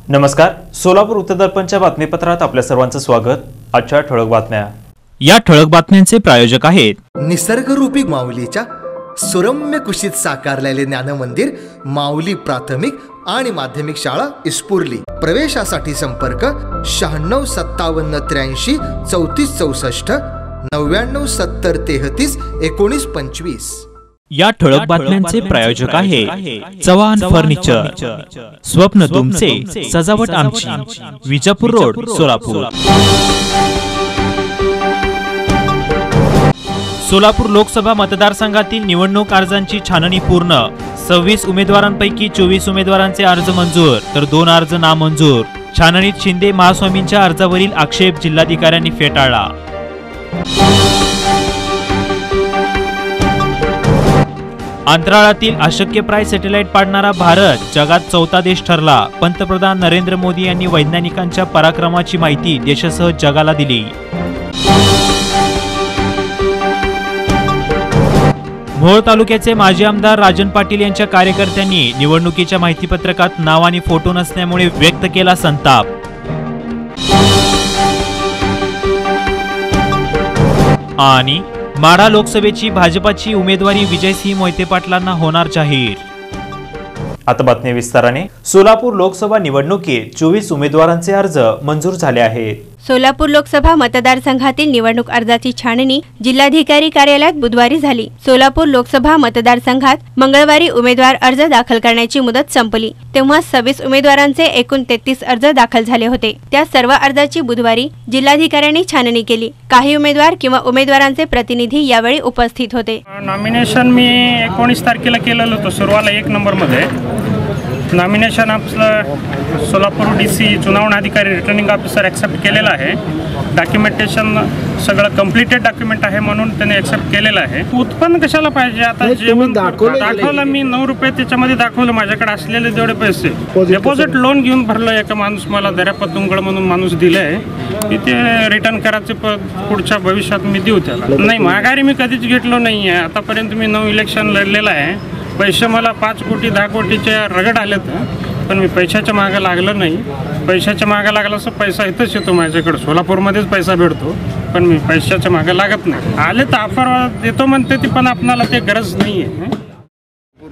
नमस्कार. सोलापूर उत्तर दर्पणच्या बातमीपत्रात आपल्या सर्वांचं स्वागत. आजच्या ठळक बातम्या. या ठळक बातम्यांचे प्रायोजक आहेत निसर्गरूपी माऊलीच्या सुरम्य कुशीत साकारलेले ज्ञान मंदिर माऊली प्राथमिक आणि माध्यमिक शाळा इस्पुर्ली. प्रवेशासाठी संपर्क 96 57 83 34 64 99 70 33 19 25. या ठळक बातम्यांचे प्रायोजक आहे चव्हाण फर्निचर. स्वप्न तुमचे, सजावट आमची. विजापूर रोड, सोलापूर. सोलापूर लोकसभा मतदारसंघातील निवडणूक अर्जांची छाननी पूर्ण. 26 उमेदवारांपैकी 24 उमेदवारांचे अर्ज मंजूर तर 2 अर्ज नामंजूर. छाननीत शिंदे महास्वामींच्या अर्जावरील आक्षेप जिल्हाधिकाऱ्यांनी फेटाळला. अंतराळातील अशक्यप्राय सॅटेलाइट पाडणारा भारत जगात 4था देश ठरला. पंतप्रधान नरेंद्र मोदी यांनी वैज्ञानिकांच्या पराक्रमाची माहिती देशासह जगाला दिली. मोहोळ तालुक्याचे माजी आमदार राजन पाटील यांच्या कार्यकर्त्यांनी निवडणुकीच्या माहितीपत्रकात नाव आणि फोटो नसल्यामुळे व्यक्त केला संताप. आणि माढा लोकसभेची भाजपाची उमेदवारी विजयसिंह मोहिते पाटलांना होणार जाहीर. आता बातमी विस्ताराने. सोलापूर लोकसभा निवडणुकीत 24 उमेदवारांचे अर्ज मंजूर झाले आहेत. सोलापूर लोकसभा मतदारसंघातील निवडणूक अर्जाची छाननी जिल्हाधिकारी कार्यालयात बुधवारी झाली. सोलापूर लोकसभा मतदारसंघात मंगळवारी उमेदवार अर्ज दाखल करण्याची मुदत संपली तेव्हा 26 उमेदवारांचे एकूण 33 अर्ज दाखल झाले होते. त्या सर्व अर्जाची बुधवारी जिल्हाधिकाऱ्यांनी छाननी केली. काही उमेदवार किंवा उमेदवारांचे प्रतिनिधी यावेळी उपस्थित होते. नॉमिनेशन मी 19 तारखेला केलेलं होतं. सुरुवातीला 1 नंबरमध्ये नॉमिनेशन आपलं सोलापूर DC चुनावणी अधिकारी रिटर्निंग ऑफिसर ॲक्सेप्ट केलेलं आहे. डॉक्युमेंटेशन सगळं कम्प्लिटेड डॉक्युमेंट आहे म्हणून त्याने ॲक्सेप्ट केलेलं आहे. उत्पन्न कशाला पाहिजे आता जेवण दाखवलं मी 9 रुपये त्याच्यामध्ये दाखवलं. माझ्याकडे असलेले जेवढे पैसे डिपॉझिट लोन घेऊन भरलं. एका माणूस मला दर्यापतुंगड म्हणून माणूस दिले आहे की ते रिटर्न करायचे पुढच्या भविष्यात मी देऊ त्याला. नाही माघारी मी कधीच घेतलो नाही आहे. आतापर्यंत मी 9 इलेक्शन लढलेलं आहे. पैसे मला 5 कोटी 10 कोटीचे रगड आलेत पण मी पैशाच्या मागं लागलं नाही. पैशाच्या मागं लागला असं पैसा इथंच येतो माझ्याकडे. सोलापूरमध्येच पैसा भेटतो पण मी पैशाच्या मागं लागत नाही. आले तर ऑफर देतो म्हणते ती पण आपणाला ते गरज नाही आहे.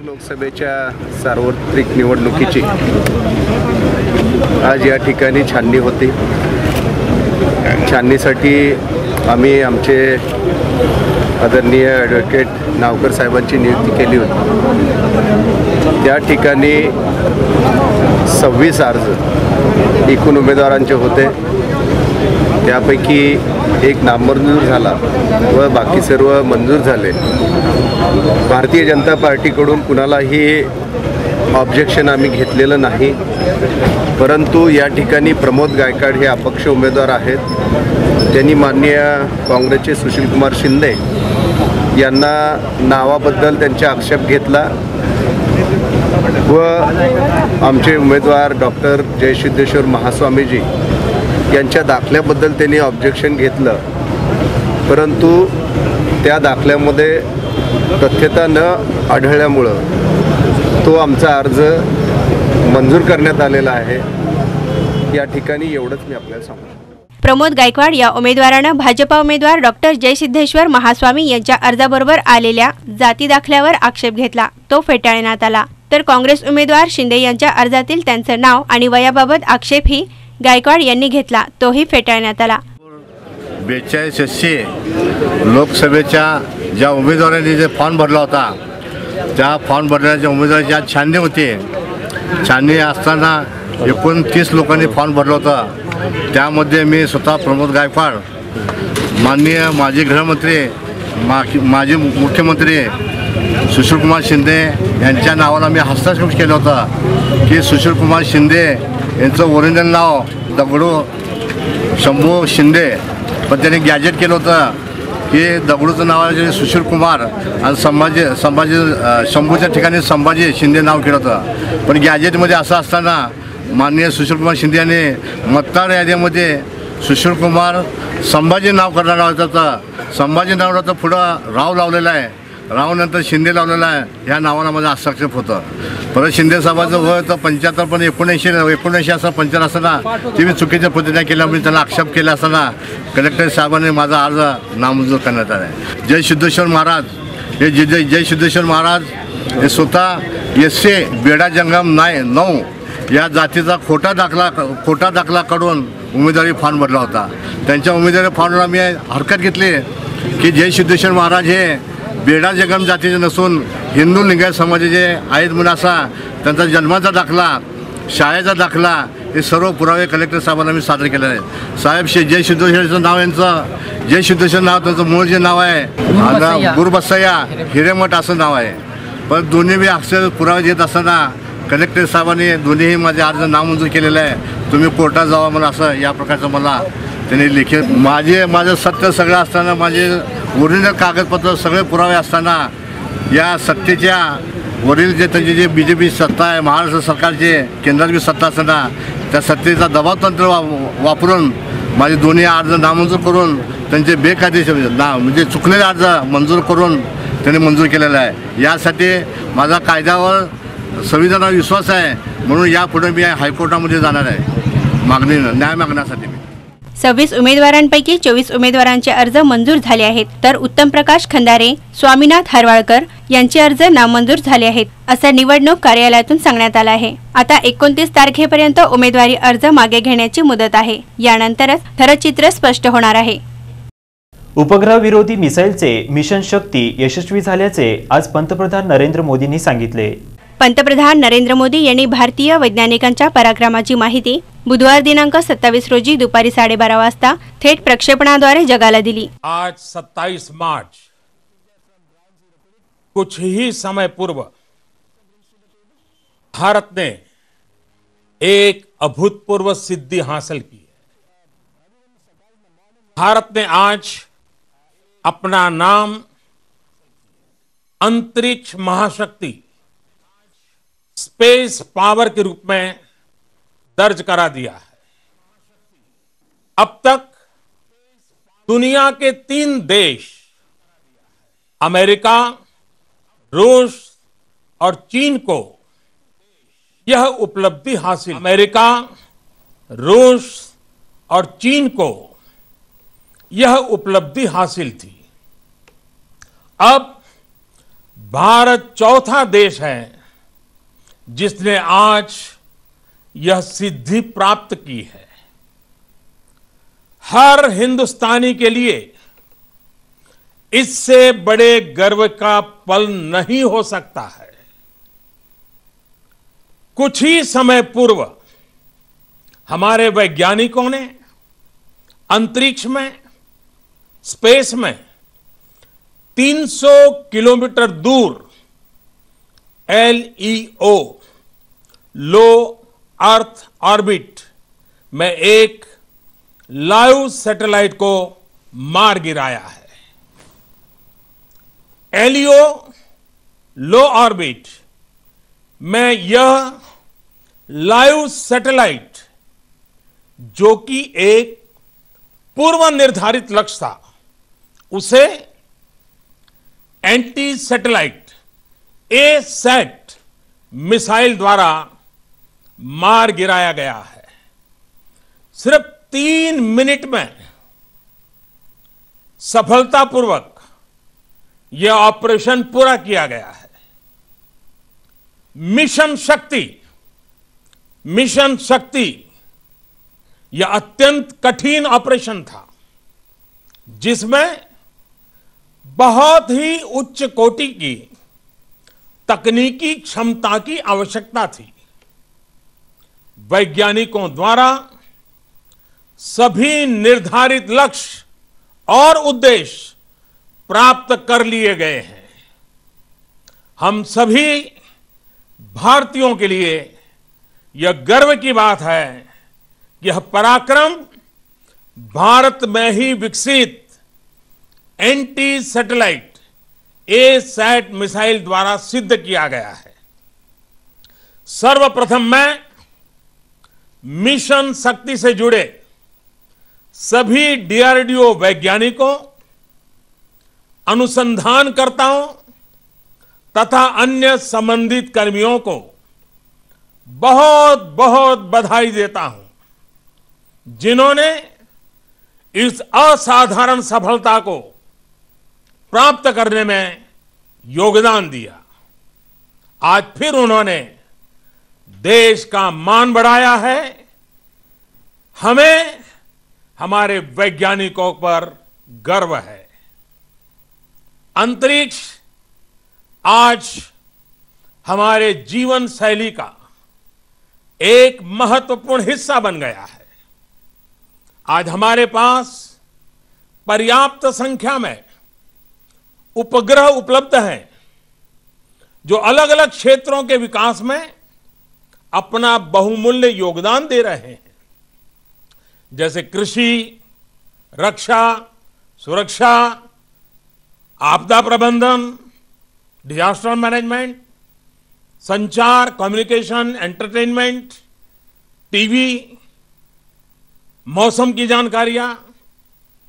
लोकसभेच्या सार्वत्रिक निवडणुकीची आज या ठिकाणी छाननी होती. छाननीसाठी आम्ही आमचे आदरणीय ॲडव्होकेट नावकर साहेबांची नियुक्ती केली होती. त्या ठिकाणी 26 अर्ज एकूण उमेदवारांचे होते. त्यापैकी 1 नामंजूर झाला व बाकी सर्व मंजूर झाले. भारतीय जनता पार्टीकडून कुणालाही ऑब्जेक्शन आम्ही घेतलेलं नाही. परंतु या ठिकाणी प्रमोद गायकवाड हे अपक्ष उमेदवार आहेत. त्यांनी माननीय काँग्रेसचे सुशीलकुमार शिंदे यांना नावाबद्दल त्यांचा आक्षेप घेतला व आमचे उमेदवार डॉक्टर जयसिद्धेश्वर महास्वामीजी यांच्या दाखल्याबद्दल त्यांनी ऑब्जेक्शन घेतलं. परंतु त्या दाखल्यामध्ये तथ्यता न आढळल्यामुळं तो आमचा अर्ज मंजूर करण्यात आलेला आहे. या ठिकाणी एवढंच मी आपल्याला सांगतो. प्रमोद गायकवाड या उमेदवारानं भाजपा उमेदवार डॉक्टर जयसिद्धेश्वर महास्वामी यांच्या अर्जाबरोबर आलेल्या जाती दाखल्यावर आक्षेप घेतला. तो फेटाळण्यात आला. तर काँग्रेस उमेदवार शिंदे यांच्या अर्जातील त्यांचं नाव आणि वयाबाबत आक्षेपही गायकवाड यांनी घेतला. तोही फेटाळण्यात आला. 4280 लोकसभेच्या ज्या उमेदवारांनी जे फॉर्म भरला होता त्या फॉर्म भरण्याच्या उमेदवारांची आज छाननी होती. छाननी असताना एकूण 30 लोकांनी फॉर्म भरला होता. त्यामध्ये मी स्वतः प्रमोद गायकवाड, माननीय माजी गृहमंत्री, माजी मुख्यमंत्री सुशीलकुमार शिंदे यांच्या नावाला मी हस्ताक्षर केलं होतं की सुशीलकुमार शिंदे यांचं ओरिजिनल नाव दगडू शंभू शिंदे, पण त्यांनी गॅजेट केलं होतं की दगडूचं नाव आहे सुशीलकुमार आणि संभाजी शंभूच्या ठिकाणी संभाजी शिंदे नाव केलं होतं. पण गॅजेटमध्ये असं असताना माननीय सुशीलकुमार शिंदे यांनी मतदार यादीमध्ये सुशीलकुमार संभाजी नाव करणारा होता. संभाजी नावाचं पुढं राव लावलेलं आहे रावनंतर शिंदे लावलेला आहे ह्या नावाला माझं हस्ताक्षर होतं. परत शिंदे साहेबाचं वय होतं 75 पण 79 असं 75 असताना ते मी चुकीच्या पद्धतीने केल्यामुळे त्याला आक्षेप केला असताना कलेक्टर साहेबांनी माझा अर्ज नामंजूर करण्यात आला आहे. जय सिद्धेश्वर महाराज हे जय सिद्धेश्वर महाराज हे स्वतः SC बेडा जंगम 9 या जातीचा खोटा दाखला काढून उमेदवारी फॉर्म भरला होता. त्यांच्या उमेदवारी फॉर्मला मी हरकत घेतली की जय सिद्धेश्वर महाराज हे बेडा जंगम जातीचे नसून हिंदू लिंगायत समाजाचे आहेत म्हणून असा त्यांचा जन्माचा दाखला, शाळेचा दाखला हे सर्व पुरावे कलेक्टर साहेबांना मी सादर केले आहेत. साहेब जय सिद्धेश्वरचं नाव यांचं जय सिद्धेश्वर नाव त्यांचं मूळ जे नाव आहे गुरुबसय्या हिरेमठ असं नाव आहे. पण दोन्ही बी अक्षर पुरावे देत असताना कलेक्टर साहेबांनी दोन्हीही माझे अर्ज नामंजूर केलेलं आहे. तुम्ही कोर्टात जावा म्हणून असं या प्रकारचं मला त्यांनी लिखित माझं सत्य सगळं असताना माझे ओरिजिनल कागदपत्र सगळे पुरावे असताना या सत्तेच्या वरील जे त्यांची जे BJP सत्ता आहे महाराष्ट्र सरकारचे केंद्रात बी सत्ता असताना त्या सत्तेचा दबाव तंत्र वापरून माझे दोन्ही अर्ज नामंजूर करून त्यांचे बेकायदेशीर म्हणजे चुकलेले अर्ज मंजूर करून त्यांनी मंजूर केलेला आहे. यासाठी माझा कायद्यावर संविधानावर विश्वास आहे म्हणून यापुढे मी हायकोर्टामध्ये जाणार आहे न्याय मागण्यासाठी. 26 उमेदवारांपैकी 24 उमेदवारांचे अर्ज मंजूर झाले आहेत, तर उत्तम प्रकाश खंदारे, स्वामीनाथ हरवाळकर यांचे अर्ज नामंजूर झाले आहेत असं निवडणूक कार्यालयातून सांगण्यात आलं आहे. आता 29 तारखेपर्यंत उमेदवारी अर्ज मागे घेण्याची मुदत आहे. यानंतरच खरं चित्र स्पष्ट होणार आहे. उपग्रह विरोधी मिसाईलचे मिशन शक्ती यशस्वी झाल्याचे आज पंतप्रधान नरेंद्र मोदींनी सांगितले. पंतप्रधान नरेंद्र मोदी यांनी भारतीय वैज्ञानिकांच्या पराक्रमाची माहिती बुधवार दिनांक 27 रोजी दुपारी 12:30 वाजता थेट प्रक्षेपणाद्वारे जगाला दिली. आज 27 मार्च कुछ ही समय पूर्व भारत ने एक अभूतपूर्व सिद्धि हासिल की है. भारत ने आज अपना नाम अंतरिक्ष महाशक्ति स्पेस पावर के रूप में दर्ज करा दिया है. अब तक दुनिया के 3 देश अमेरिका, रूस और चीन को यह उपलब्धि हासिल अमेरिका, रूस और चीन को यह उपलब्धि हासिल थी. अब भारत चौथा देश है जिसने आज यह सिद्धि प्राप्त की है. हर हिंदुस्तानी के लिए इससे बड़े गर्व का पल नहीं हो सकता है. कुछ ही समय पूर्व हमारे वैज्ञानिकों ने अंतरिक्ष में, स्पेस में 300 किलोमीटर दूर LEO लो अर्थ ऑर्बिट में एक लाइव सैटेलाइट को मार गिराया है. LEO लो ऑर्बिट में यह लाइव सैटेलाइट, जो कि एक पूर्व निर्धारित लक्ष्य था, उसे एंटी सैटेलाइट A-सैट मिसाइल द्वारा मार गिराया गया है. सिर्फ 3 मिनट में सफलतापूर्वक यह ऑपरेशन पूरा किया गया है. मिशन शक्ति यह अत्यंत कठिन ऑपरेशन था, जिसमें बहुत ही उच्च कोटि की तकनीकी क्षमता की आवश्यकता थी. वैज्ञानिकों द्वारा सभी निर्धारित लक्ष्य और उद्देश्य प्राप्त कर लिए गए हैं. हम सभी भारतीयों के लिए यह गर्व की बात है कि यह पराक्रम भारत में ही विकसित एंटी सैटेलाइट A-सैट मिसाइल द्वारा सिद्ध किया गया है. सर्वप्रथम मैं मिशन शक्ति से जुड़े सभी DRDO वैज्ञानिकों, अनुसंधानकर्ताओं तथा अन्य संबंधित कर्मियों को बहुत बहुत बधाई देता हूं, जिन्होंने इस असाधारण सफलता को प्राप्त करने में योगदान दिया। आज फिर उन्होंने देश का मान बढ़ाया है। हमें हमारे वैज्ञानिकों पर गर्व है। अंतरिक्ष आज हमारे जीवन शैली का एक महत्वपूर्ण हिस्सा बन गया है। आज हमारे पास पर्याप्त संख्या में उपग्रह उपलब्ध हैं, जो अलग अलग क्षेत्रों के विकास में अपना बहुमूल्य योगदान दे रहे हैं, जैसे कृषि, रक्षा, सुरक्षा, आपदा प्रबंधन, डिजास्टर मैनेजमेंट, संचार, कम्युनिकेशन, एंटरटेनमेंट, टीवी, मौसम की जानकारियां,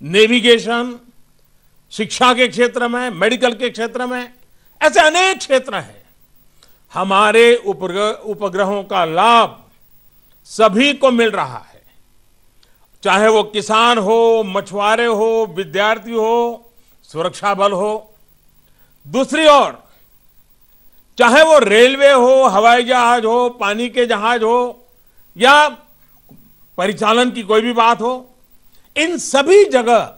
नेविगेशन, शिक्षा के क्षेत्र में, मेडिकल के क्षेत्र में, ऐसे अनेक क्षेत्र हैं। हमारे उपग्रहों का लाभ सभी को मिल रहा है, चाहे वो किसान हो, मछुआरे हो, विद्यार्थी हो, सुरक्षा बल हो। दूसरी ओर चाहे वो रेलवे हो, हवाई जहाज हो, पानी के जहाज हो या परिचालन की कोई भी बात हो, इन सभी जगह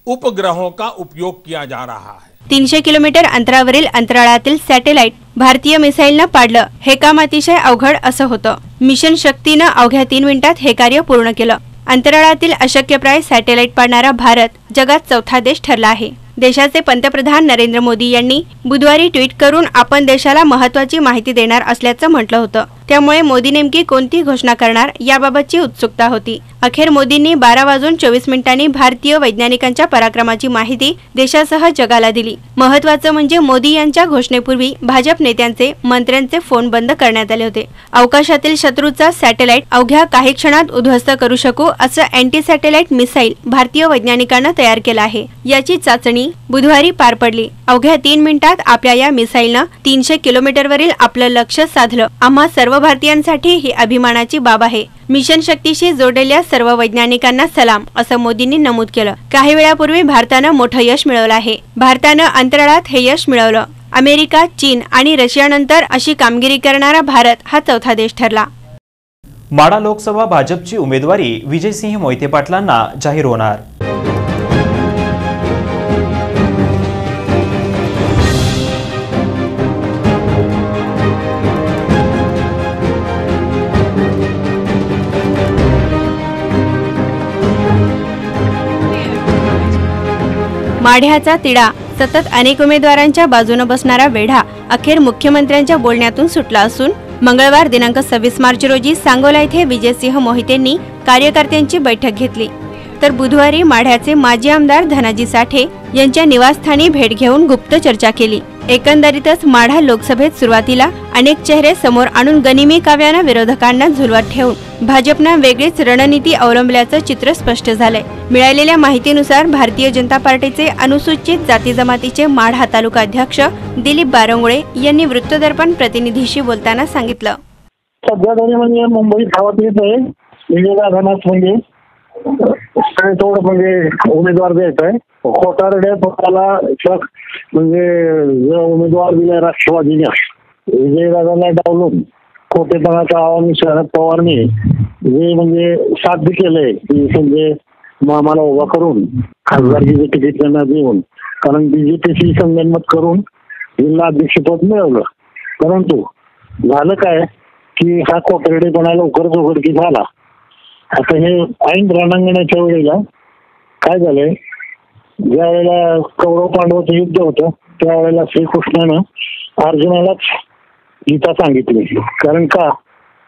उपग्रहों का उपयोग किया जा रहा है। 300 किलोमीटर अंतरावरील अंतराळातील सॅटेलाइट भारतीय मिसाईलनं पाडलं। हे काम अतिशय अवघड असं होतं। मिशन शक्तीनं अवघ्या 3 मिनिटात हे कार्य पूर्ण केलं। अंतराळातील अशक्यप्राय सॅटेलाइट पाडणारा भारत जगात चौथा देश ठरला आहे। देशाचे पंतप्रधान नरेंद्र मोदी यांनी बुधवारी ट्विट करून आपण देशाला महत्त्वाची माहिती देणार असल्याचं म्हटलं होतं। त्यामुळे मोदी नेमकी कोणती घोषणा करणार याबाबतची उत्सुकता होती। अखेर मोदींनी 12:24 भारतीय वैज्ञानिकांच्या पराक्रमाची माहिती देशासह जगाला दिली। महत्त्वाचं म्हणजे मोदी यांच्या घोषणेपूर्वी भाजप नेत्यांचे, मंत्र्यांचे फोन बंद करण्यात आले होते। अवकाशातील शत्रूचा सॅटेलाइट अवघ्या काही क्षणात उद्ध्वस्त करू शकू असं अँटी सॅटेलाइट मिसाईल भारतीय वैज्ञानिकांना तयार केलं आहे। याची चाचणी बुधवारी पार पडली। अवघ्या 3 मिनिटात आपल्या या मिसाईलनं 300 किलोमीटरवरील आपलं लक्ष्य साधलं। आम्हा सर्व भारतीयांसाठी ही अभिमानाची बाब आहे। मिशन शक्तीशी जोडलेल्या सर्व वैज्ञानिकांना सलाम, असं मोदींनी नमूद केलं। काही वेळापूर्वी भारतानं मोठं यश मिळवलं आहे। भारतानं अंतराळात हे यश मिळवलं। अमेरिका, चीन आणि रशियानंतर अशी कामगिरी करणारा भारत हा चौथा देश ठरला। माढा लोकसभा भाजपची उमेदवारी विजयसिंह मोहिते पाटलांना जाहीर होणार। माढ्याचा तिढा, सतत अनेक उमेदवारांच्या बाजूने बसणारा वेढा अखेर मुख्यमंत्र्यांच्या बोलण्यातून सुटला असून मंगळवार दिनांक 26 मार्च रोजी सांगोला येथे विजयसिंह मोहितेंनी कार्यकर्त्यांची बैठक घेतली। तर बुधवारी माढ्याचे माजी आमदार धनाजी साठे यांच्या निवासस्थानी भेट घेऊन गुप्त चर्चा केली। एकंदरीतच माढा लोकसभेत सुरुवातीला अनेक चेहरे समोर आणून गनिमी काव्यानं विरोधकांना झुलवत ठेवून भाजपनं वेगळीच रणनीती अवलंबल्याचं चित्र स्पष्ट झालंय। मिळालेल्या माहितीनुसार भारतीय जनता पार्टीचे अनुसूचित जाती जमातीचे माढा तालुका अध्यक्ष दिलीप बारंगुळे यांनी वृत्तदर्पण प्रतिनिधीशी बोलताना सांगितलं, सध्या तरी म्हणजे मुंबईत हवा येत आहे, विजयदादांनाच म्हणजे थोडं म्हणजे उमेदवार द्यायचा आहे। खोटारड्या पक्षाला म्हणजे जो उमेदवार दिलाय राष्ट्रवादीने विजयदादांना डावलून खोटेपणाचा आवाहन शरद पवारने जे म्हणजे साध्य केलंय की म्हणजे आम्हाला उभा करून खासदारकीचे तिकीट त्यांना देऊन, कारण बीजेपीशी संगनमत करून जिल्हा अध्यक्षपद मिळवलं। परंतु झालं काय की हा खोटारडेपणा लवकरच उघडकीस झाला। आता हे ऐन रणांगणाच्या वेळेला काय झालंय, ज्या वेळेला कौरव पांडवाचं युद्ध होतं त्यावेळेला श्रीकृष्णानं अर्जुनालाच गीता सांगितली। कारण का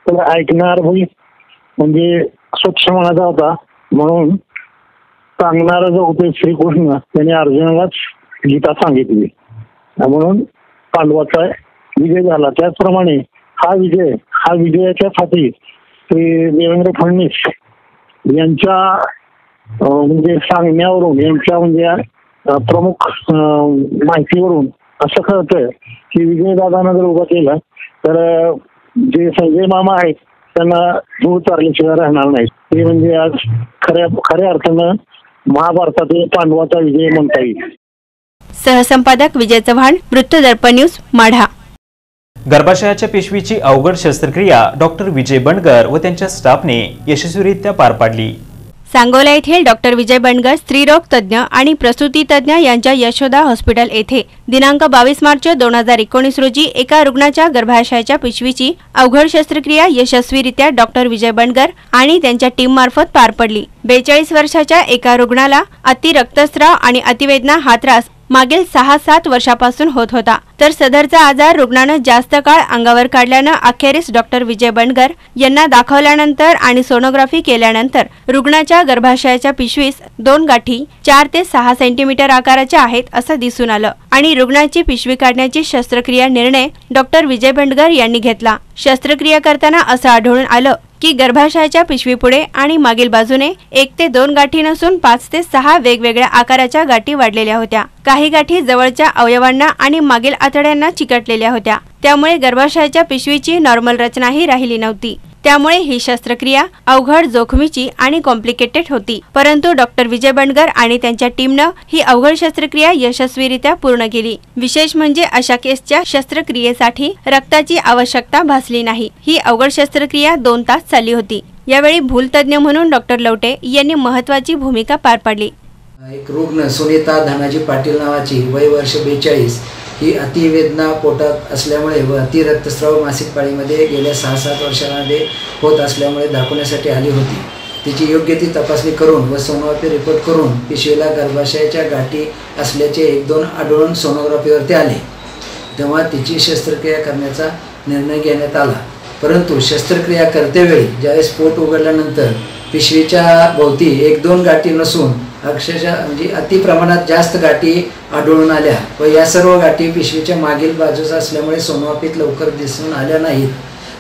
तर ऐकणार म्हणजे स्वच्छ मनाचा होता, म्हणून सांगणारा जो होते श्रीकृष्ण त्याने अर्जुनालाच गीता सांगितली, म्हणून पांडवाचा विजय झाला। त्याचप्रमाणे हा विजयाच्या साठी देवेंद्र फडणवीस यांच्या म्हणजे सांगण्यावरून, यांच्या म्हणजे प्रमुख माहितीवरून असं कळतंय की विजयदादांना जर उभा केला तर जे संजय मामा आहेत त्यांना दूर चालल्याशिवाय राहणार नाही. ते म्हणजे आज खऱ्या अर्थानं महाभारतातील पांडवाचा विजय म्हणता येईल. सहसंपादक विजय चव्हाण, वृत्तदर्पण न्यूज, माढा. गर्भाशयाच्या पिशवीची अवघड शस्त्रक्रिया डॉक्टर विजय बंडगर व त्यांच्या स्टाफने यशस्वीरित्या पार पाडली. सांगोला येथील डॉक्टर विजय बंडगर स्त्रीरोग तज्ज्ञ आणि प्रसूती तज्ज्ञ यांच्या यशोदा हॉस्पिटल येथे दिनांक 22 मार्च 2019 रोजी एका रुग्णाच्या गर्भाशयाच्या पिशवीची अवघड शस्त्रक्रिया यशस्वीरित्या डॉक्टर विजय बंडगर आणि त्यांच्या टीम मार्फत पार पडली. 42 वर्षाच्या एका रुग्णाला अति रक्तस्राव आणि अतिवेदना हा त्रास मागील 6-7 वर्षापासून होत होता. तर सदरचा आजार रुग्णानं जास्त काळ अंगावर काढल्यानं अखेरीस डॉक्टर विजय बंडगर यांना दाखवल्यानंतर आणि सोनोग्राफी केल्यानंतर रुग्णाच्या गर्भाशयाच्या पिशवीस 2 गाठी 4 ते 6 सेंटीमीटर आकाराच्या आहेत असं दिसून आलं आणि रुग्णाची पिशवी काढण्याची शस्त्रक्रिया निर्णय डॉक्टर विजय बंडगर यांनी घेतला. शस्त्रक्रिया करताना असं आढळून आलं की गर्भाशयाच्या पिशवीपुढे आणि मागील बाजूने 1 ते 2 गाठी नसून 5 ते 6 वेगवेगळ्या आकाराच्या गाठी वाढलेल्या होत्या. काही गाठी जवळच्या अवयवांना आणि मागील आतड्यांना चिकटलेल्या होत्या. त्यामुळे गर्भाशयाच्या पिशवीची नॉर्मल रचनाही राहिली नव्हती. त्यामुळे ही शस्त्रक्रिया अवघड, जोखमीची आणि कॉम्प्लिकेटेड होती. परंतु डॉक्टर विजय बंडगर आणि त्यांच्या टीमनं ही अवघड शस्त्रक्रिया यशस्वीरित्या पूर्ण केली. विशेष म्हणजे अशा केसच्या शस्त्रक्रियेसाठी रक्ताची आवश्यकता भासली नाही. ही अवघड शस्त्रक्रिया 2 तास चालली होती. यावेळी भूलतज्ञ म्हणून डॉक्टर लवटे यांनी महत्त्वाची भूमिका पार पाडली. एक रुग्ण सुनीता धनाजी पाटील नावाची, वय वर्ष 42, ही अतिवेदना पोटात असल्यामुळे व अति रक्तस्राव मासिक पाळीमध्ये गेल्या 6-7 वर्षांमध्ये होत असल्यामुळे दाखवण्यासाठी आली होती. तिची योग्य ती तपासणी करून व सोनोग्राफी रिपोर्ट करून पिशवीला गर्भाशयाच्या गाठी असल्याचे 1-2 आढळून सोनोग्राफीवरती आले. तेव्हा तिची शस्त्रक्रिया करण्याचा निर्णय घेण्यात आला. परंतु शस्त्रक्रिया करतेवेळी ज्यावेळेस पोट उघडल्यानंतर पिशवीच्या भोवती 1-2 गाठी नसून अक्षरशः म्हणजे अति प्रमाणात जास्त गाठी आढळून आल्या व या सर्व गाठी पिशवीच्या मागील बाजूचा असल्यामुळे सोनोग्राफीत लवकर दिसून आल्या नाहीत.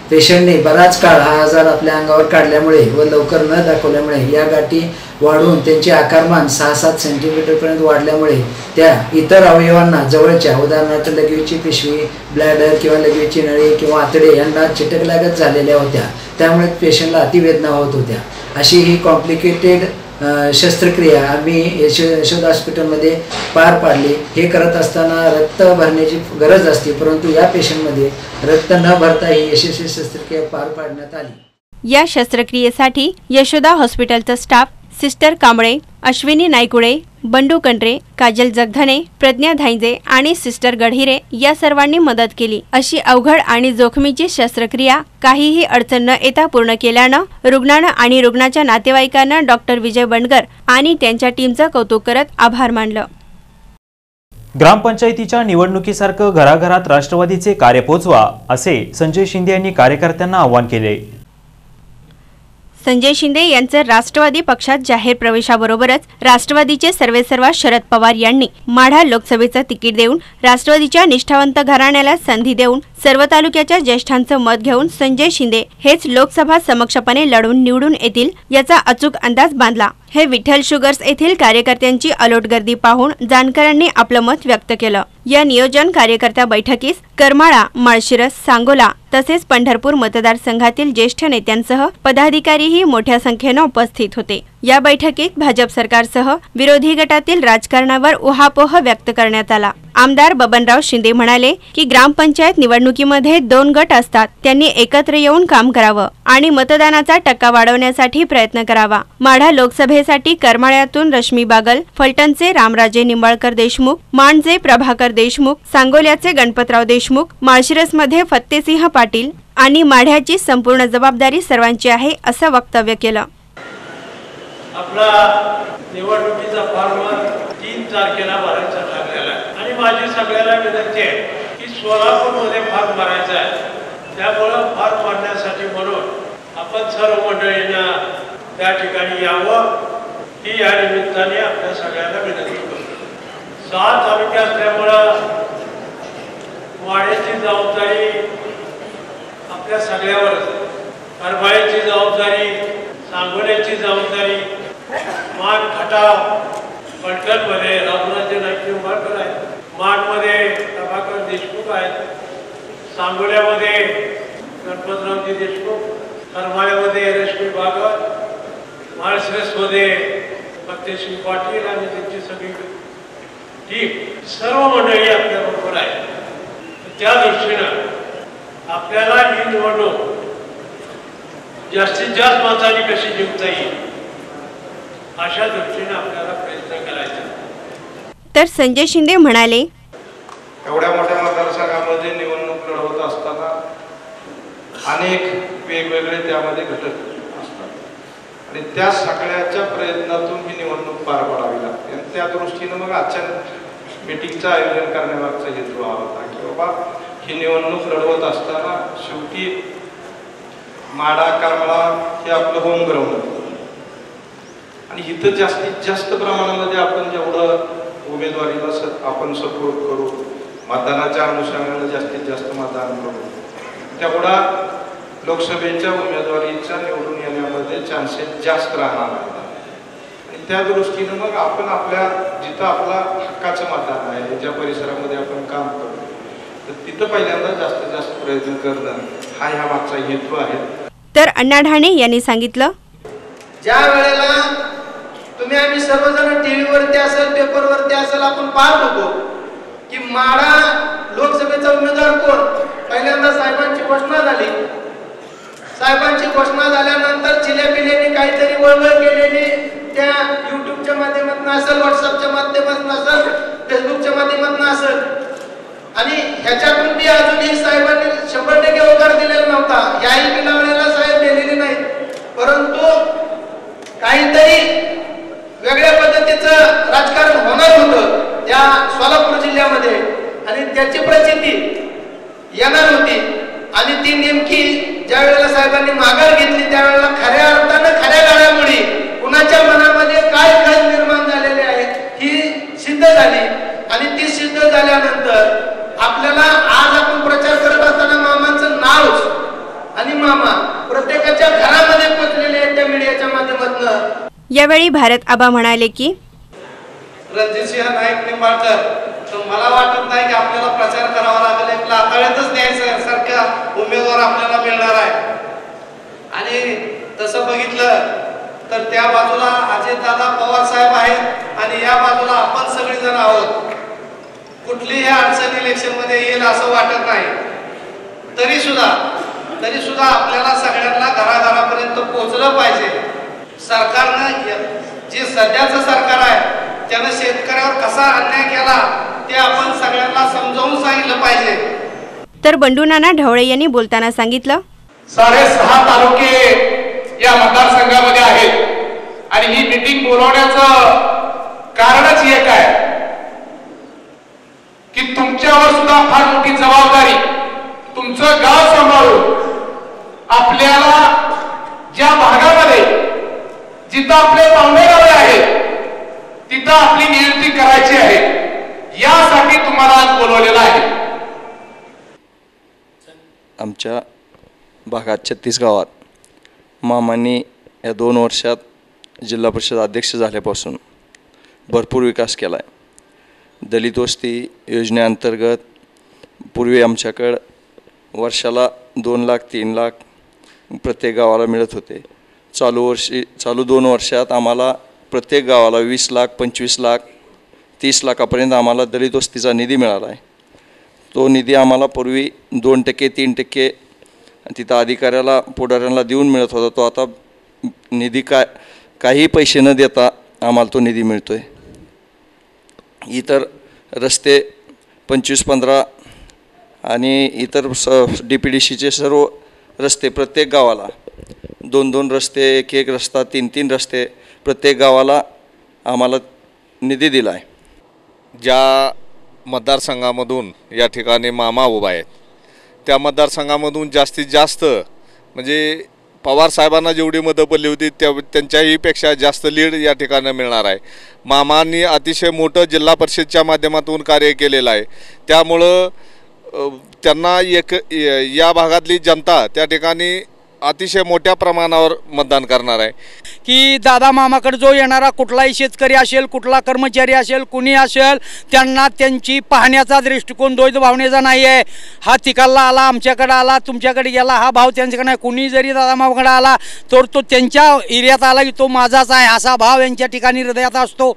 पेशंटने बराच काळ हा आजार आपल्या अंगावर काढल्यामुळे व लवकर न दाखवल्यामुळे या गाठी वाढून त्यांचे आकारमान 6-7 सेंटीमीटरपर्यंत वाढल्यामुळे त्या इतर अवयवांना जवळच्या, उदाहरणार्थ लघवीची पिशवी, ब्लॅडर किंवा लघवीची नळी किंवा आतडे यांना चिटकल्यागत झालेल्या होत्या. त्यामुळे पेशंटला अतिवेदना होत होत्या. अशी ही कॉम्प्लिकेटेड शस्त्रक्रिया आम्ही यशोदा हॉस्पिटलमध्ये पार पाडली. हे करत असताना रक्त भरण्याची गरज असते, परंतु या पेशंटमध्ये रक्त न भरता ही यशस्वी शस्त्रक्रिया पार पाडण्यात आली. या शस्त्रक्रियेसाठी यशोदा हॉस्पिटलचा स्टाफ सिस्टर कांबळे, अश्विनी नायकुडे, बंडू कंट्रे, काजल जगधने, प्रज्ञा धांजे आणि सिस्टर गढिरे या सर्वांनी मदत केली. अशी अवघड आणि जोखमीची शस्त्रक्रिया काहीही अडचण न येता पूर्ण केल्यानं रुग्णानं आणि रुग्णाच्या नातेवाईकांना डॉक्टर विजय बंडगर आणि त्यांच्या टीमचं कौतुक करत आभार मानलं. ग्रामपंचायतीच्या निवडणुकीसारखं घराघरात राष्ट्रवादीचे कार्य पोचवा असे संजय शिंदे यांनी कार्यकर्त्यांना आवाहन केले. संजय शिंदे यांचं राष्ट्रवादी पक्षात जाहीर प्रवेशाबरोबरच राष्ट्रवादीचे सर्वेसर्वा शरद पवार यांनी माढा लोकसभेचं तिकीट देऊन राष्ट्रवादीच्या निष्ठावंत घराण्याला संधी देऊन सर्व तालुक्याच्या ज्येष्ठांचं मत घेऊन संजय शिंदे हेच लोकसभा समक्षपणे लढून निवडून येतील याचा अचूक अंदाज बांधला. हे विठ्ठल शुगर्स येथील कार्यकर्त्यांची अलोट गर्दी पाहून जाणकारांनी आपलं मत व्यक्त केलं. या नियोजन कार्यकर्ता बैठकीस करमाळा, माळशिरस, सांगोला तसेच पंढरपूर मतदारसंघातील ज्येष्ठ नेत्यांसह पदाधिकारीही मोठ्या संख्येनं उपस्थित होते. या बैठकीत भाजप सरकारसह विरोधी गटातील राजकारणावर उहापोह व्यक्त करण्यात आला. आमदार बबनराव शिंदे म्हणाले की ग्रामपंचायत निवडणुकीमध्ये 2 गट असतात, त्यांनी एकत्र येऊन काम करावं आणि मतदानाचा टक्का वाढवण्यासाठी प्रयत्न करावा. माढा लोकसभेसाठी करमाळ्यातून रश्मी बागल, फलटणचे रामराजे निंबाळकर देशमुख, माणचे प्रभाकर देशमुख, सांगोल्याचे गणपतराव देशमुख, माळशिरसमध्ये फत्तेसिंह पाटील आणि माढ्याची संपूर्ण जबाबदारी सर्वांची आहे असं वक्तव्य केलं. आपला निवडणुकीचा फॉर्म 3 तारखेला भरायचा ठरलेला आहे आणि माझी सगळ्याला विनंती आहे की सोलापूरमध्ये फॉर्म भरायचा आहे. त्यामुळं फॉर्म भरण्यासाठी म्हणून आपण सर्व मंडळींना त्या ठिकाणी यावं ही या निमित्ताने आपल्या सगळ्यांना विनंती करतो. 6 तालुके असल्यामुळं वाड्याची जबाबदारी आपल्या सगळ्यावरच, करमाळ्याची जबाबदारी, सांगोल्याची जबाबदारी, मान खटाव, फलटणमध्ये रामराजे नाईक निंबाळकर आहे, मानमध्ये प्रभाकर देशमुख आहेत, सांगोल्यामध्ये गणपतरावजी देशमुख, करमाळ्यामध्ये रश्मी बागत, माळशिरसमध्ये फतेसिंग पाटील आणि त्यांची सगळी टीम, सर्व मंडळी आपल्याबरोबर आहे. त्या दृष्टीनं आपल्याला ही निवडणूक जास्तीत जास्त मतांनी कशी जिंकता येईल अशा दृष्टीने आपल्याला प्रयत्न करायचा. तर संजय शिंदे म्हणाले, एवढ्या मोठ्या मतदारसंघामध्ये निवडणूक लढवत असताना अनेक वेगवेगळे त्यामध्ये घटक असतात आणि त्या सगळ्याच्या प्रयत्नातून ही निवडणूक पार पाडावी लागते. आणि त्या दृष्टीनं मग आजच्या मीटिंगचं आयोजन करण्यामागचा हेतू हा होता की बाबा ही निवडणूक लढवत असताना शेवटी माडा करमाळा हे आपलं होम ग्राउंड आणि इथं जास्तीत जास्त प्रमाणामध्ये आपण जेवढं उमेदवारीला आपण सपोर्ट करू, मतदानाच्या अनुषंगाने जास्तीत जास्त मतदान करू, तेवढा लोकसभेच्या उमेदवारीच्या निवडून येण्यामध्ये चान्सेस जास्त राहणार आहेत. आणि त्या दृष्टीनं मग आपण आपल्या जिथं आपला हक्काचं मतदान आहे ज्या परिसरामध्ये आपण काम करतो तर तिथं पहिल्यांदा जास्तीत जास्त प्रयत्न करणं हा ह्या मागचा हेतू आहे. तर अण्णा ढाणे यांनी सांगितलं, ज्या वेळेला तुम्ही आम्ही सर्वजण टीव्हीवरती असेल पेपरवरती असेल आपण पाहत होतो की माढा लोकसभेचा उमेदवार कोण, पहिल्यांदा साहेबांची घोषणा झाली. साहेबांची घोषणा झाल्यानंतर चिल्यापिल्याने काहीतरी वळवळ केलेली त्या युट्यूबच्या माध्यमातून असेल, व्हॉट्सअपच्या माध्यमातून असेल, फेसबुकच्या माध्यमातून असेल आणि ह्याच्यातून बी अजूनही साहेबांनी 100% होकार दिलेला नव्हता. याही पिलावणीला साहेब दिलेले नाहीत, परंतु काहीतरी वेगळ्या पद्धतीचं राजकारण होणार होतं त्या सोलापूर जिल्ह्यामध्ये आणि त्याची प्रचिती येणार होती. आणि ती नेमकी ज्या वेळेला साहेबांनी माघार घेतली त्यावेळेला खऱ्या अर्थानं खऱ्या काळामुळे कुणाच्या मनामध्ये काय खत निर्माण झालेले आहेत ही सिद्ध झाली. आणि ती सिद्ध झाल्यानंतर आपल्याला आज आपण प्रचार करत असताना मामांचं नाव आणि मामा प्रत्येकाच्या घरामध्ये पोचलेले आहेत त्या मीडियाच्या माध्यमातून. यावेळी भारत आबा म्हणाले की रणजितसिंह नाईक निंबाळकर, तर मला वाटत नाही की आपल्याला प्रचार करावा लागेल, एक लाताळ्यातच न्यायसारखा उमेदवार आपल्याला मिळणार आहे. आणि तसं बघितलं तर त्या बाजूला अजितदादा पवार साहेब आहेत आणि या बाजूला आपण सगळेजण आहोत. कुठलीही अडचण इलेक्शनमध्ये येईल असं वाटत नाही. तरी सुद्धा आपल्याला सगळ्यांना घराघरापर्यंत पोहोचलं पाहिजे. सरकारनं जे सध्याचं सरकार आहे त्यानं शेतकऱ्यावर कसा अन्याय केला ते आपण सगळ्यांना समजावून सांगितलं पाहिजे. तर बंडू नाना ढवळे यांनी बोलताना सांगितलं, 6.5 तालुके या मतदारसंघामध्ये आहेत आणि ही मीटिंग बोलवण्याचं कारणच एक आहे की तुमच्यावर सुद्धा फार मोठी जबाबदारी, तुमचं गाव सांभाळून आपल्याला ज्या भागामध्ये जिथं आपले पाहुणेगावे आहेत तिथं आपली नियुक्ती करायची आहे. यासाठी तुम्हाला आज बोलवलेलं आहे. आमच्या भागात 36 गावात मामांनी या 2 वर्षात जिल्हा परिषद अध्यक्ष झाल्यापासून भरपूर विकास केला आहे. दलित वस्ती योजनेअंतर्गत पूर्वी आमच्याकडं वर्षाला 2 लाख 3 लाख प्रत्येक गावाला मिळत होते. चालू 2 वर्षात आम्हाला प्रत्येक गावाला 20 लाख 25 लाख 30 लाखापर्यंत आम्हाला दलित वस्तीचा निधी मिळाला आहे. तो निधी आम्हाला पूर्वी 2% 3% तिथं अधिकाऱ्याला पुढाऱ्यांना देऊन मिळत होता. तो आता निधी काही पैसे न देता आम्हाला तो निधी मिळतो आहे. इतर रस्ते 25-15 आणि इतर DPDCचे सर्व रस्ते प्रत्येक गावाला 2-2 रस्ते, 1-1 रस्ता, 3-3 रस्ते प्रत्येक गावाला आम्हाला निधी दिला आहे. ज्या मतदारसंघामधून या ठिकाणी मामा उभा आहेत त्या मतदारसंघामधून जास्तीत जास्त म्हणजे पवार साहेबांना जेवढी मतं पडली होती त्यांच्याहीपेक्षा जास्त लीड या ठिकाणी मिळणार आहे. मामांनी अतिशय मोठं जिल्हा परिषदच्या माध्यमातून कार्य केलेलं आहे. त्यामुळं त्यांना या भागातली जनता त्या ठिकाणी अतिशय मोठ्या प्रमाणावर मतदान करणार आहे की दादा मामाकडे जो येणारा कुठलाही शेतकरी असेल, कुठला कर्मचारी असेल, कुणी असेल, त्यांना त्यांची पाहण्याचा दृष्टिकोन द्वैतभावनेचा नाही आहे. हा तिकडला आला, आमच्याकडे आला, तुमच्याकडे गेला, हा भाव त्यांच्याकडे नाही. कुणी जरी दादा मामाकडे आला तर तो त्यांच्या एरियात आला की तो माझाच आहे असा भाव यांच्या ठिकाणी हृदयात असतो.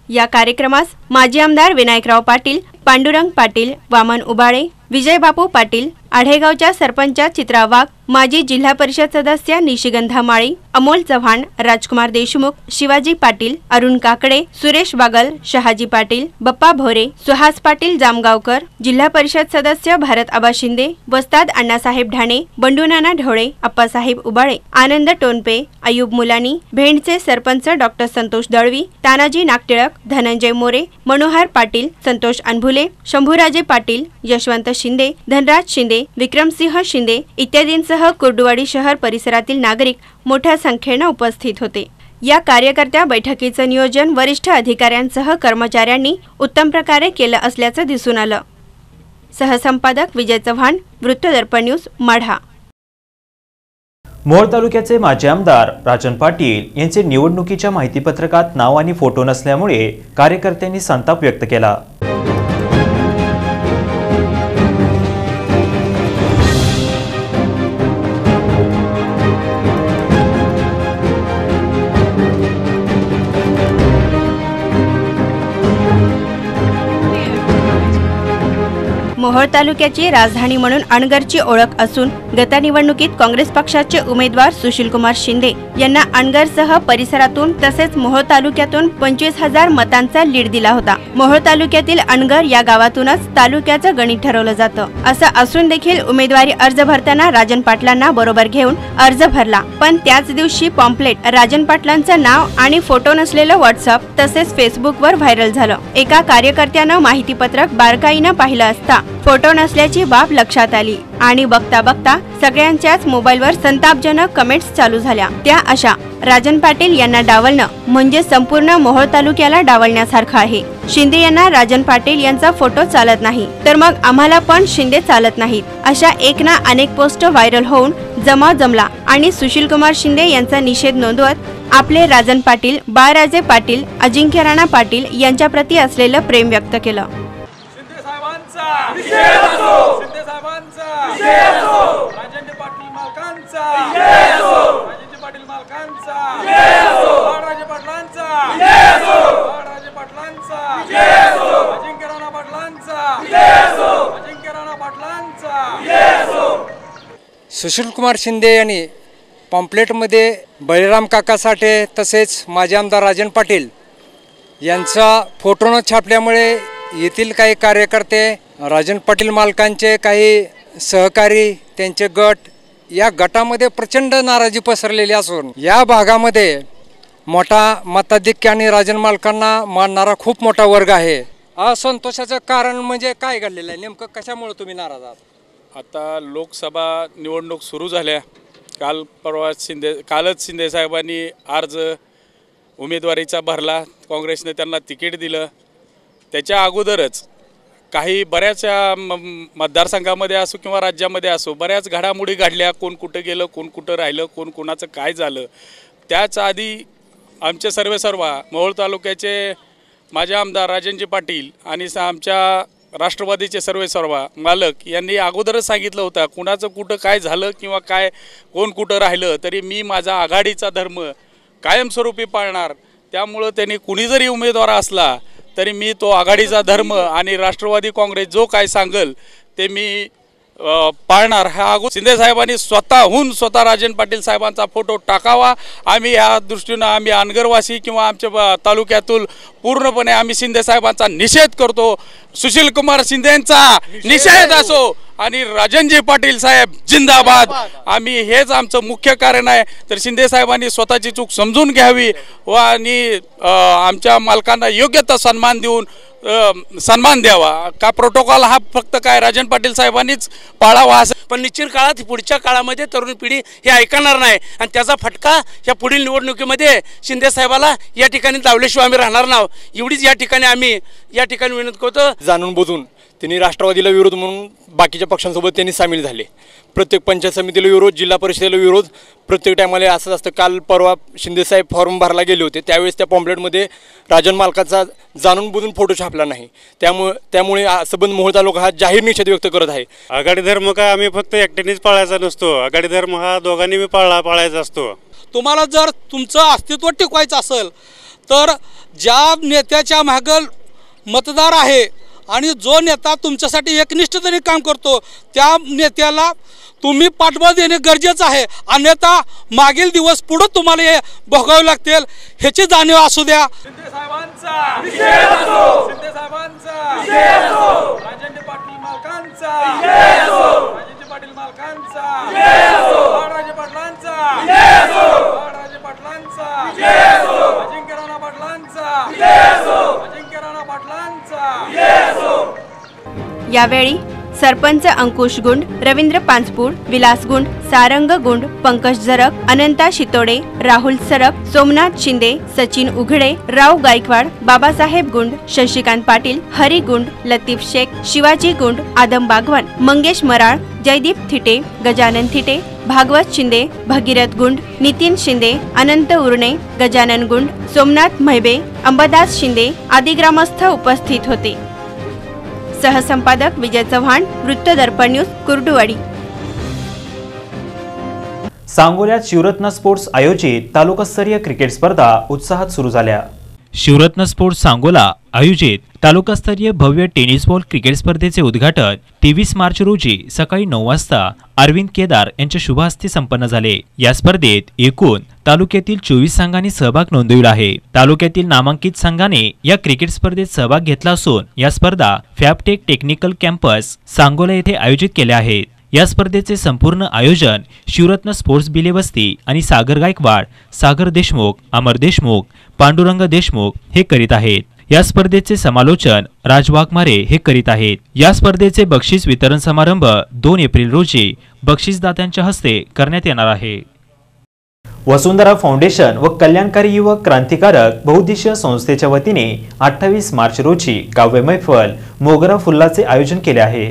या कार्यक्रमास माजी आमदार विनायकराव पाटील, पांडुरंग पाटील, वामन उबाळे, विजय बापू पाटील, आढेगावच्या सरपंच चित्रा वाघ, माजी जिल्हा परिषद सदस्य निशिगंधा माळी, अमोल चव्हाण, राजकुमार देशमुख, शिवाजी पाटील, अरुण काकडे, सुरेश बागल, शहाजी पाटील, बप्पा भोरे, सुहास पाटील जामगावकर, जिल्हा परिषद सदस्य भारत आबा शिंदे, वस्ताद अण्णासाहेब ढाणे, बंडूनाना ढोळे, अप्पासाहेब उबाळे, आनंद टोनपे, अयूब मुलानी, भेंडचे सरपंच डॉक्टर संतोष दळवी, तानाजी नागटिळक, धनंजय मोरे, मनोहर पाटील, संतोष अनभुले, शंभूराजे पाटील, यशवंत शिंदे, धनराज शिंदे, विक्रमसिंह शिंदे इत्यादींसह कुर्डुवाडी शहर परिसरातील नागरिक मोठ्या संख्येने उपस्थित होते. या कार्यकर्त्या बैठकीचं नियोजन वरिष्ठ अधिकाऱ्यांसह कर्मचाऱ्यांनी उत्तम प्रकारे केलं असल्याचं दिसून आलं. सहसंपादक विजय चव्हाण, वृत्तदर्पण न्यूज, माढा. मोहोळ तालुक्याचे माजी आमदार राजन पाटील यांचे निवडणुकीच्या माहितीपत्रकात नाव आणि फोटो नसल्यामुळे कार्यकर्त्यांनी संताप व्यक्त केला. मोहोळ तालुक्याची राजधानी म्हणून अणगरची ओळख असून गत निवडणुकीत काँग्रेस पक्षाचे उमेदवार सुशीलकुमार शिंदे यांना अणगरसह परिसरातून तसेच मोहोळ तालुक्यातून 25,000 मतांचा लीड दिला होता. मोहोळ तालुक्यातील अणगर या गावातूनच तालुक्याचं गणित ठरवलं जातं. असं असून देखील उमेदवारी अर्ज भरताना राजन पाटलांना बरोबर घेऊन अर्ज भरला, पण त्याच दिवशी पॉम्पलेट राजन पाटलांचं नाव आणि फोटो नसलेलं व्हॉट्सअप तसेच फेसबुकवर व्हायरल झालं. एका कार्यकर्त्यानं माहितीपत्रक बारकाईनं पाहिलं असता फोटो नसल्याची बाब लक्षात आली आणि बघता बघता सगळ्यांच्याच मोबाईलवर संतापजनक कमेंट्स चालू झाल्या. त्या अशा, राजन पाटील यांना डावलणं म्हणजे संपूर्ण मोहोळ तालुक्याला डावलण्यासारखं आहे. शिंदे यांना राजन पाटील यांचा फोटो चालत नाही तर मग आम्हाला पण शिंदे चालत नाहीत, अशा एक ना अनेक पोस्ट व्हायरल होऊन जमाव जमला आणि सुशीलकुमार शिंदे यांचा निषेध नोंदवत आपले राजन पाटील, बाळराजे पाटील, अजिंक्य राणा पाटील यांच्या प्रती असलेलं प्रेम व्यक्त केलं. सुशीलकुमार शिंदे यांनी पॉम्पलेटमध्ये बळीराम काका साठे तसेच माजी आमदार राजन पाटील यांचा फोटो न छापल्यामुळे येथील काही कार्यकर्ते, राजन पाटील मालकांचे काही सहकारी, त्यांचे गट, या गटामध्ये प्रचंड नाराजी पसरलेली असून या भागामध्ये मोठा मताधिक्य आणि राजन मालकांना मानणारा खूप मोठा वर्ग आहे. असंतोषाचं कारण म्हणजे काय घडलेलं आहे, नेमकं कशामुळे तुम्ही नाराज आहात? आता लोकसभा निवडणूक सुरू झाल्या, कालच शिंदे साहेबांनी अर्ज उमेदवारीचा भरला, काँग्रेसने त्यांना तिकीट दिलं. त्याच्या अगोदरच काही बऱ्याच मतदारसंघामध्ये असो किंवा राज्यामध्ये असो बऱ्याच घडामोडी घडल्या, कोण कुठं गेलं, कोण कुठं राहिलं, कोण कुणाचं काय झालं. त्याच आधी आमचे सर्व मोहोळ तालुक्याचे माझे आमदार राजनजी पाटील आणि आमच्या राष्ट्रवादीचे सर्व मालक यांनी अगोदरच सांगितलं होतं, कुणाचं कुठं काय झालं किंवा काय कोण कुठं राहिलं तरी मी माझा आघाडीचा धर्म कायमस्वरूपी पाळणार. त्यामुळं त्यांनी कुणी जरी उमेदवार असला तरी मी तो आघाडीचा धर्म आणि राष्ट्रवादी काँग्रेस जो काय सांगेल ते मी पाळणार. हा अगोदर शिंदे साहेबांनी स्वतः राजन पाटील साहेबांचा फोटो टाकावा. आम्ही या दृष्टीनं आम्ही अनगरवासी किंवा आमच्या तालुक्यातील पूर्णपणे आम्ही शिंदे साहेबांचा निषेध करतो. सुशीलकुमार शिंदेंचा निषेध असो आणि राजनजी पाटील साहेब जिंदाबाद, आम्ही हेच आमचं मुख्य कारण आहे. तर शिंदे साहेबांनी स्वतःची चूक समजून घ्यावी व आणि आमच्या मालकांना योग्य तो सन्मान देऊन सन्मान द्यावा. का प्रोटोकॉल हा फक्त काय राजन पाटील साहेबांनीच पाळावा असं, पण निश्चित काळात पुढच्या काळामध्ये तरुण पिढी हे ऐकणार नाही आणि त्याचा फटका या पुढील निवडणुकीमध्ये शिंदे साहेबाला या ठिकाणी लावल्याशिवाय आम्ही राहणार नाही. एवढीच या ठिकाणी आम्ही विनंती करतो. जाणून बुजून त्यांनी राष्ट्रवादीला विरोध म्हणून बाकीच्या पक्षांसोबत त्यांनी सामील झाले. प्रत्येक पंचायत समितीला विरोध, जिल्हा परिषदेला विरोध, प्रत्येक टायमाला असंच असतं. काल परवा शिंदेसाहेब फॉर्म भरायला गेले होते, त्यावेळेस त्या पॉम्पलेटमध्ये राजन मालकाचा जाणून बुजून फोटो छापला नाही. त्यामुळे सबंध मोहोळ तालुका हा जाहीर निषेध व्यक्त करत आहे. आघाडी धर्म काय आम्ही फक्त एकट्यानेच पाळायचा नसतो, आघाडी धर्म हा दोघांनी मी पाळायचा असतो. तुम्हाला जर तुमचं अस्तित्व टिकवायचं असेल तर ज्या नेत्याच्या मागं मतदार आहे आणि जो नेता तुमच्यासाठी एकनिष्ठतेने काम करतो त्या नेत्याला तुम्ही पाठबळ देणे गरजेचं आहे. अन्यथा मागील दिवस पुढे तुम्हाला हे भोगावे लागतील ह्याची जाणीव असू द्या. यावेळी सरपंच अंकुश गुंड, रवींद्र पांचपूर, विलास गुंड, सारंग गुंड, पंकज जरक, अनंता शितोडे, राहुल सरप, सोमनाथ शिंदे, सचिन उघडे, राव गायकवाड, बाबासाहेब गुंड, शशिकांत पाटील, हरी गुंड, लतीफ शेख, शिवाजी गुंड, आदम बागवान, मंगेश मराळ, जयदीप थिटे, गजानन थिटे, भागवत शिंदे, भगीरथ गुंड, नितीन शिंदे, अनंत उर्णे, गजानन गुंड, सोमनाथ म्हैबे, अंबादास शिंदे आदी ग्रामस्थ उपस्थित होते. सहसंपादक विजय चव्हाण, वृत्त दर्पण न्यूज, कुर्डुवाडी. सांगोल्यात शिवरत्न स्पोर्ट्स आयोजित तालुकास्तरीय क्रिकेट स्पर्धा उत्साहात सुरू झाल्या. शिवरत्न स्पोर्ट्स सांगोला आयोजित तालुकास्तरीय भव्य टेनिस बॉल क्रिकेट स्पर्धेचे उद्घाटन 23 मार्च रोजी सकाळी 9 वाजता अरविंद केदार यांच्या शुभ हस्ते संपन्न झाले. या स्पर्धेत एकूण तालुक्यातील 24 संघांनी सहभाग नोंदविला आहे. तालुक्यातील नामांकित संघाने या क्रिकेट स्पर्धेत सहभाग घेतला असून या स्पर्धा फॅबटेक टेक्निकल कॅम्पस सांगोला येथे आयोजित केल्या आहेत. या स्पर्धेचे संपूर्ण आयोजन शिवरत्न स्पोर्ट्स बिलेबस्ती आणि सागर गायकवाड, सागर देशमुख, अमर देशमुख, पांडुरंग देशमुख हे करीत आहेत. या स्पर्धेचे समालोचन राज वाघमारे हे करीत आहेत. या स्पर्धेचे बक्षीस वितरण समारंभ 2 एप्रिल रोजी बक्षीसदात्यांच्या हस्ते करण्यात येणार आहे. वसुंधरा फाउंडेशन व कल्याणकारी युवक क्रांतिकारक बहुउद्देशीय संस्थेच्या वतीने 28 मार्च रोजी काव्य मैफल मोगरा फुल्लाचे आयोजन केले आहे.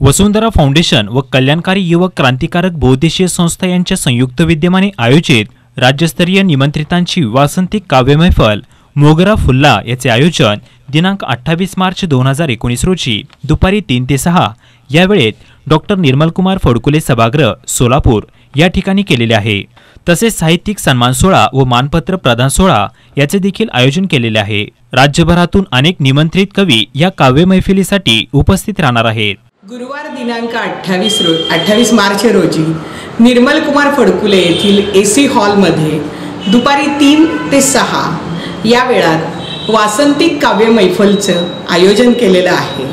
वसुंधरा फाउंडेशन व कल्याणकारी युवक क्रांतिकारक बहुउद्देशीय संस्था यांच्या संयुक्त विद्यमाने आयोजित राज्यस्तरीय निमंत्रितांची वासंतिक काव्य मैफल मोगरा फुल्ला याचे आयोजन दिनांक 28 मार्च 2019 रोजी दुपारी 3 ते 6 या वेळेत डॉक्टर निर्मलकुमार फडकुले सभागृह सोलापूर या ठिकाणी केलेले आहे. तसेच साहित्यिक सन्मान सोहळा व मानपत्र प्रदान सोहळा याचे देखील आयोजन केलेले आहे. राज्यभरातून अनेक निमंत्रित कवी या काव्य मैफिलीसाठी उपस्थित राहणार आहेत. गुरुवार दिनांक 28 मार्च रोजी निर्मल कुमार फडकुले येथील AC हॉलमध्ये दुपारी 3 ते 6 या वेळात वासंतिक काव्य मैफलचं आयोजन केलेलं आहे.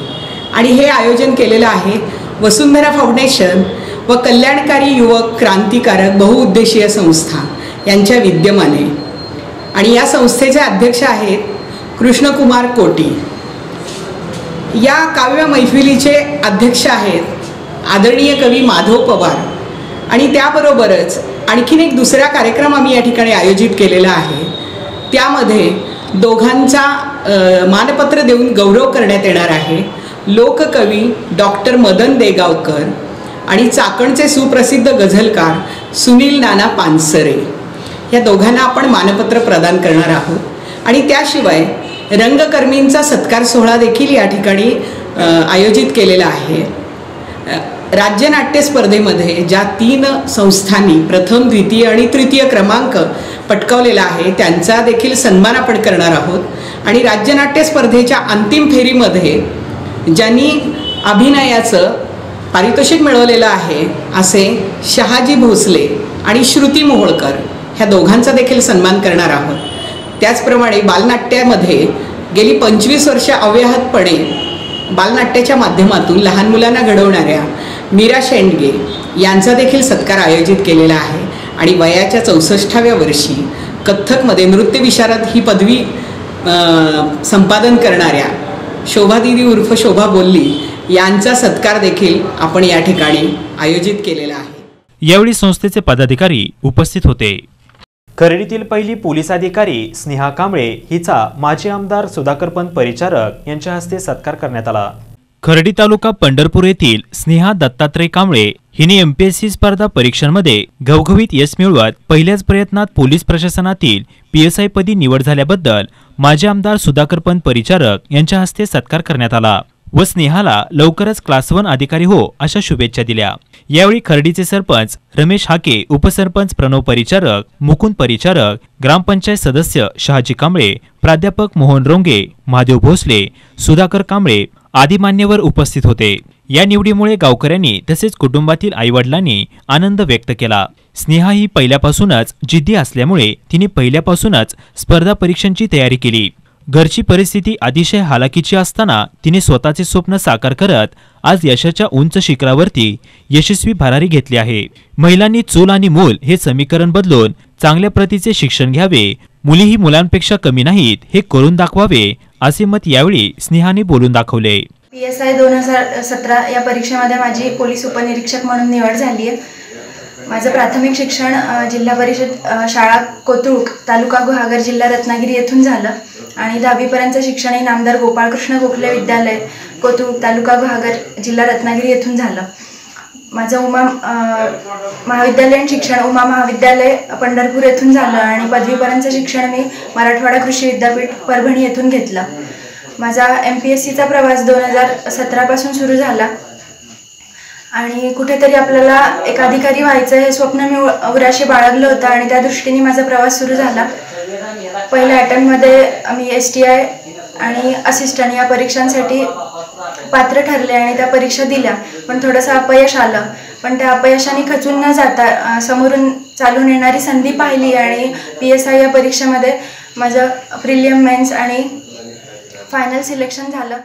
आणि हे आयोजन केलेलं आहे वसुंधरा फाउंडेशन व कल्याणकारी युवक क्रांतिकारक बहुउद्देशीय संस्था यांच्या विद्यमाने. आणि या संस्थेचे अध्यक्ष आहेत कृष्णकुमार कोटी. या काव्य मैफिलीचे अध्यक्ष आहेत आदरणीय कवी माधव पवार. आणि त्याबरोबरच आणखीन एक दुसरा कार्यक्रम आम्ही या ठिकाणी आयोजित केलेला आहे. त्यामध्ये दोघांचा मानपत्र देऊन गौरव करण्यात येणार आहे. लोककवी डॉक्टर मदन देगावकर आणि चाकणचे सुप्रसिद्ध गझलकार सुनील नाना पानसरे या दोघांना आपण मानपत्र प्रदान करणार आहोत. आणि त्याशिवाय रंगकर्मींचा सत्कार सोहळा देखील या ठिकाणी आयोजित केलेला आहे. राज्य नाट्य स्पर्धेमध्ये ज्या 3 संस्थांनी प्रथम, द्वितीय आणि तृतीय क्रमांक पटकावलेला आहे त्यांचा देखील सन्मान आपण करणार आहोत. आणि राज्य नाट्य स्पर्धेच्या अंतिम फेरीमध्ये ज्यांनी अभिनयाचं पारितोषिक मिळवलेलं आहे असे शहाजी भोसले आणि श्रुती मोहोळकर ह्या दोघांचा देखील सन्मान करणार आहोत. त्याचप्रमाणे बालनाट्यामध्ये गेली 25 वर्ष अव्याहतपणे बालनाट्याच्या माध्यमातून लहान मुलांना घडवणाऱ्या मीरा शेंडगे यांचा देखील सत्कार आयोजित केलेला आहे. आणि वयाच्या 64व्या वर्षी कथ्थकमध्ये नृत्य विशारद ही पदवी संपादन करणाऱ्या शोभादीदी उर्फ शोभा बोल्ली यांचा सत्कार देखील आपण या ठिकाणी आयोजित केलेला आहे. यावेळी संस्थेचे पदाधिकारी उपस्थित होते. खरेडीतील पहिली पोलीस अधिकारी स्नेहा कांबळे हिचा माजी आमदार सुधाकरपंत परिचारक यांच्या हस्ते सत्कार करण्यात आला. खर्डी तालुका पंढरपूर येथील स्नेहा दत्तात्रय कांबळे हिने एमपीएससी स्पर्धा परीक्षांमध्ये घवघवीत यश मिळवत पहिल्याच प्रयत्नात पोलीस प्रशासनातील पीएसआय पदी निवड झाल्याबद्दल माजी आमदार सुधाकरपंत परिचारक यांच्या हस्ते सत्कार करण्यात आला व स्नेहाला लवकरच क्लास 1 अधिकारी हो अशा शुभेच्छा दिल्या। यावेळी खर्डीचे सरपंच रमेश हाके, उपसरपंच प्रणव परिचारक, मुकुंद परिचारक, ग्रामपंचायत सदस्य शहाजी कांबळे, प्राध्यापक मोहन रोंगे, महादेव भोसले, सुधाकर कांबळे आदी मान्यवर उपस्थित होते। या निवडीमुळे गावकऱ्यांनी तसेच कुटुंबातील आईवडिलांनी आनंद व्यक्त केला। स्नेहा ही पहिल्यापासूनच जिद्दी असल्यामुळे तिने पहिल्यापासूनच स्पर्धा परीक्षांची तयारी केली। घरची परिस्थिती अतिशय हालाकीची असताना तिने स्वतःचे स्वप्न साकार करत आज यशाच्या उंच शिखरावरती यशस्वी भरारी घेतली आहे। महिलांनी चूल आणि मूल हे समीकरण बदलून चांगल्या प्रतीचे शिक्षण घ्यावे, मुलीही मुलांपेक्षा कमी नाहीत हे करून दाखवावे असे मत यावेळी स्नेहाने बोलून दाखवले। PSI 2017 या परीक्षेमध्ये माझी पोलीस उपनिरीक्षक म्हणून निवड झाली आहे। माझं प्राथमिक शिक्षण जिल्हा परिषद शाळा कोतुळक तालुका गुहागर जिल्हा रत्नागिरी येथून झालं आणि 10वी पर्यंतचं शिक्षण नामदार गोपाळकृष्ण गोखले विद्यालय कोतुळक तालुका गुहागर जिल्हा रत्नागिरी येथून झालं। माझं उमा महाविद्यालयीन शिक्षण उमा महाविद्यालय पंढरपूर येथून झालं आणि पदवीपर्यंतचं शिक्षण मी मराठवाडा कृषी विद्यापीठ परभणी येथून घेतलं। माझा MPSCचा प्रवास 2017 पासून सुरू झाला आणि कुठेतरी आपल्याला एक अधिकारी व्हायचं हे स्वप्न मी उराशी बाळगलं होतं आणि त्या दृष्टीने माझा प्रवास सुरू झाला। पहिल्या अटेम्प्टमध्ये मी STI आणि असिस्टंट या परीक्षांसाठी पात्र ठरले आणि त्या परीक्षा दिल्या, पण थोडंसं अपयश आलं। पण त्या अपयशाने खचून न जाता समोरून चालून येणारी संधी पाहिली आणि PSI या परीक्षेमध्ये माझं प्रिलियम मेन्स आणि फायनल सिलेक्शन झालं।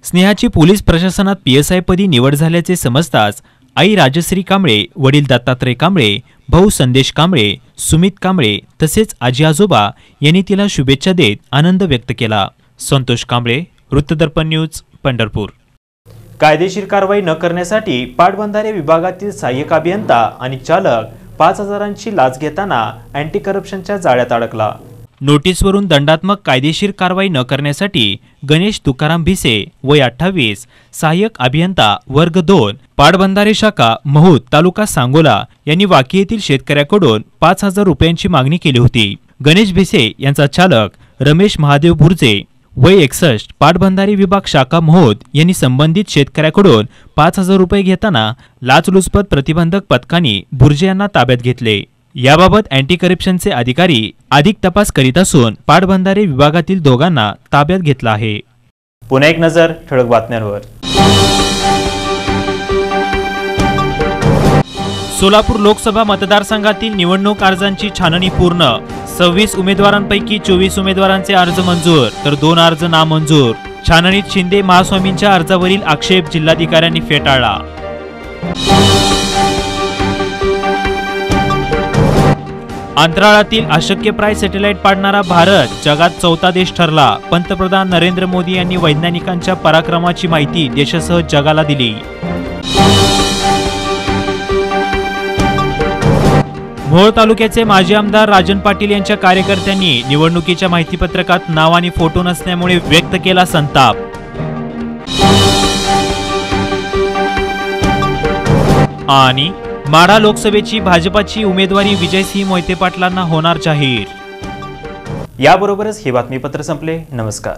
स्नेहाची पोलीस प्रशासनात PSI पदी निवड झाल्याचे समजताच आई राजश्री कांबळे, वडील दत्तात्रय कांबळे, भाऊ संदेश कांबळे, सुमित कांबळे तसेच आजी आजोबा यांनी तिला शुभेच्छा देत आनंद व्यक्त केला। संतोष कांबळे, वृत्तदर्पण न्यूज, पंढरपूर। कायदेशीर कारवाई न करण्यासाठी पाटबंधारे विभागातील सहाय्यक अभियंता आणि चालक 5,000ची लाच घेताना अँटी करप्शनच्या जाळ्यात अडकला। नोटीसवरून दंडात्मक कायदेशीर कारवाई न करण्यासाठी गणेश तुकाराम भिसे वय 28, सहाय्यक अभियंता वर्ग 2, पाटबंधारे शाखा महूद तालुका सांगोला यांनी वाकी येथील शेतकऱ्याकडून 5,000 रुपयांची मागणी केली होती। गणेश भिसे यांचा चालक रमेश महादेव भुर्जे वय 61, पाटबंधारे विभाग शाखा महूद यांनी संबंधित शेतकऱ्याकडून 5,000 रुपये घेताना लाचलुचपत प्रतिबंधक पथकाने भुर्जे यांना ताब्यात घेतले। याबाबत अँटी करप्शनचे अधिकारी अधिक तपास करीत असून पाटबंधारे विभागातील दोघांना ताब्यात घेतला आहे। पुन्हा एक नजर ठळक बातम्यांवर। सोलापूर लोकसभा मतदारसंघातील निवडणूक अर्जांची छाननी पूर्ण। 26 उमेदवारांपैकी 24 उमेदवारांचे अर्ज मंजूर तर 2 अर्ज नामंजूर। छाननीत शिंदे महास्वामींच्या अर्जावरील आक्षेप जिल्हाधिकाऱ्यांनी फेटाळला। अंतराळातील अशक्यप्राय सॅटेलाइट पाडणारा भारत जगात 4था देश ठरला। पंतप्रधान नरेंद्र मोदी यांनी वैज्ञानिकांच्या पराक्रमाची माहिती देशासह जगाला दिली। मोहोळ तालुक्याचे माजी आमदार राजन पाटील यांच्या कार्यकर्त्यांनी निवडणुकीच्या माहितीपत्रकात नाव आणि फोटो नसल्यामुळे व्यक्त केला संताप। आणि माढा लोकसभेची भाजपाची उमेदवारी विजयसिंह मोहिते पाटलांना होणार जाहीर। याबरोबरच हे बातमीपत्र संपले। नमस्कार।